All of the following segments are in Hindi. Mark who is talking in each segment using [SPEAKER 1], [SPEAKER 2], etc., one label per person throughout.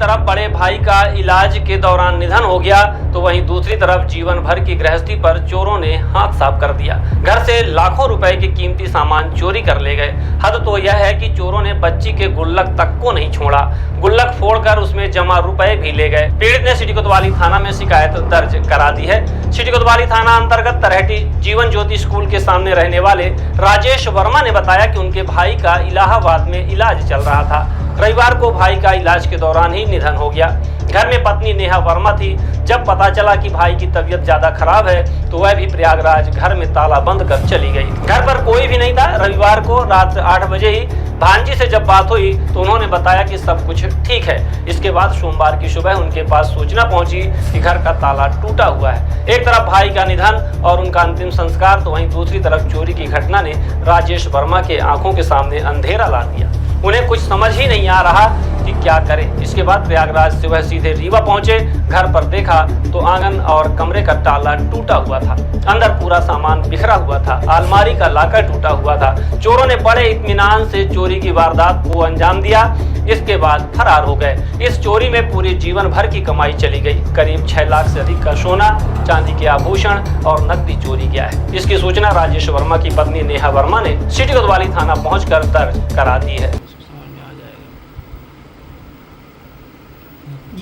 [SPEAKER 1] तरफ बड़े भाई का इलाज के दौरान निधन हो गया तो वहीं दूसरी तरफ जीवन भर की गृहस्थी पर चोरों ने हाथ साफ कर दिया। घर से लाखों रुपए के कीमती सामान चोरी कर ले गए। हद तो यह है कि चोरों ने बच्ची के गुल्लक तक को नहीं छोड़ा, गुल्लक फोड़कर उसमें जमा रुपए भी ले गए। पीड़ित ने सिटी कोतवाली थाना में शिकायत दर्ज करा दी है। सिटी कोतवाली थाना अंतर्गत तरहेटी जीवन ज्योति स्कूल के सामने रहने वाले राजेश वर्मा ने बताया कि उनके भाई का इलाहाबाद में इलाज चल रहा था। रविवार को भाई का इलाज के दौरान ही निधन हो गया। घर में पत्नी नेहा वर्मा थी। जब पता चला कि भाई की तबीयत ज्यादा खराब है तो वह भी प्रयागराज घर में ताला बंद कर चली गई। घर पर कोई भी नहीं था। रविवार को रात 8 बजे ही भांजी से जब बात हुई तो उन्होंने बताया कि सब कुछ ठीक है। इसके बाद सोमवार की सुबह उनके पास सूचना पहुंची कि घर का ताला टूटा हुआ है। एक तरफ भाई का निधन और उनका अंतिम संस्कार तो वहीं दूसरी तरफ चोरी की घटना ने राजेश वर्मा के आंखों के सामने अंधेरा ला दिया। उन्हें कुछ समझ ही नहीं आ रहा कि क्या करें। इसके बाद प्रयागराज से वह सीधे रीवा पहुंचे। घर पर देखा तो आंगन और कमरे का ताला टूटा हुआ था। अंदर पूरा सामान बिखरा हुआ था। अलमारी का लाकर टूटा हुआ था। चोरों ने बड़े इत्मीनान से चोरी की वारदात को अंजाम दिया। इसके बाद फरार हो गए। इस चोरी में पूरे जीवन भर की कमाई चली गई। करीब 6 लाख से अधिक का सोना, चांदी के आभूषण और नकदी चोरी गया है। इसकी सूचना राजेश वर्मा की पत्नी नेहा वर्मा ने सिटी कोतवाली थाना पहुंचकर दर्ज करा दी है।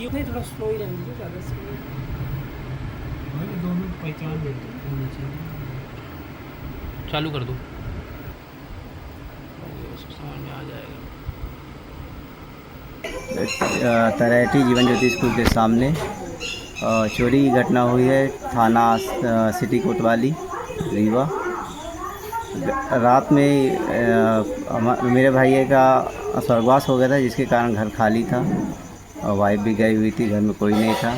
[SPEAKER 2] ये थोड़ा स्लो ही रहेंगे, ज़्यादा स्लो दोनों पहचान होनी चाहिए।
[SPEAKER 3] चालू कर दो, समझ में आ जाएगा।
[SPEAKER 4] तरहेटी जीवन ज्योति स्कूल के सामने चोरी की घटना हुई है। थाना सिटी कोतवाली रीवा। रात में मेरे भाई का स्वर्गवास हो गया था, जिसके कारण घर खाली था और वाइफ भी गई हुई थी। घर में कोई नहीं था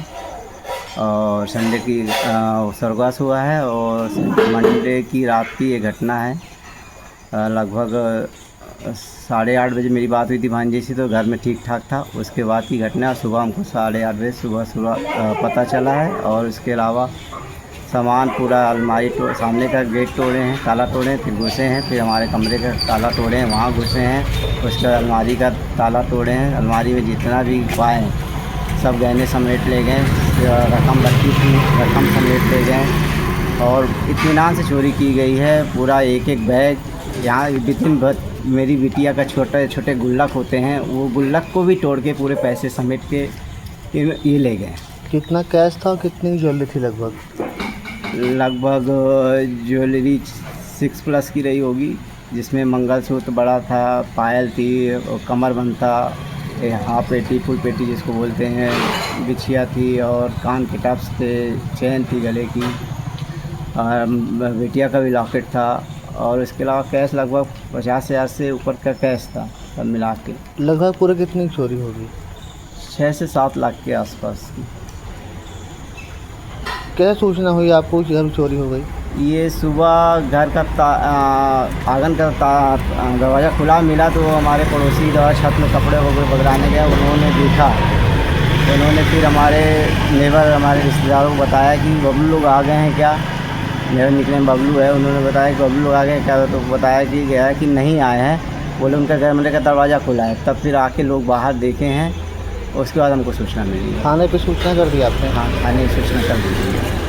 [SPEAKER 4] और संडे की स्वर्गवास हुआ है और मंडे की रात की ये घटना है। लगभग 8:30 बजे मेरी बात हुई थी भांजी से, तो घर में ठीक ठाक था। उसके बाद की घटना सुबह हमको 8:30 बजे सुबह पता चला है। और इसके अलावा सामान पूरा अलमारी सामने का गेट तोड़े हैं, ताला तोड़े हैं, फिर घुसे हैं, फिर हमारे कमरे का ताला तोड़े हैं, वहाँ घुसे हैं, उसका अलमारी का ताला तोड़े हैं। अलमारी में जितना भी पाए सब गहने समेट ले गए, रकम रखी थी रकम समेट ले गए और इत्मीनान से चोरी की गई है। पूरा एक एक बैग यहाँ मेरी बिटिया का छोटे छोटे गुल्लक होते हैं, वो गुल्लक को भी तोड़ के पूरे पैसे समेट के ये ले गए।
[SPEAKER 5] कितना कैश था, कितनी ज्वेलरी थी? लगभग
[SPEAKER 4] ज्वेलरी 6+ की रही होगी, जिसमें मंगलसूत्र बड़ा था, पायल थी, कमरबंद था, हाफ पेटी फुल पेटी जिसको बोलते हैं, बिछिया थी और कान के टप्स थे, चैन थी गले की, और बिटिया का भी लॉकेट था। और इसके अलावा कैश लगभग 50,000 से ऊपर का कैश था सब मिला के।
[SPEAKER 5] लगभग पूरे कितनी चोरी होगी?
[SPEAKER 4] 6 से 7 लाख के आसपास की।
[SPEAKER 5] क्या सूचना हुई आपको कि घर चोरी हो गई?
[SPEAKER 4] ये सुबह घर का आंगन का दरवाज़ा खुला मिला तो हमारे पड़ोसी छत में कपड़े वगैरह बदलाने गया, उन्होंने देखा। उन्होंने फिर हमारे नेबर हमारे रिश्तेदारों को बताया कि बबलू लोग आ गए हैं क्या। मेरा निकनेम बबलू है। उन्होंने बताया कि बबलू लोग आ गए क्या, तो बताया कि गया है कि नहीं आए हैं। बोले उनका कमरे का दरवाज़ा खुला है। तब फिर आके लोग बाहर देखे हैं। उसके बाद हमको सूचना मिली।
[SPEAKER 5] थाने पे सूचना कर दी आपने?
[SPEAKER 4] हाँ, थाने सूचना कर दी।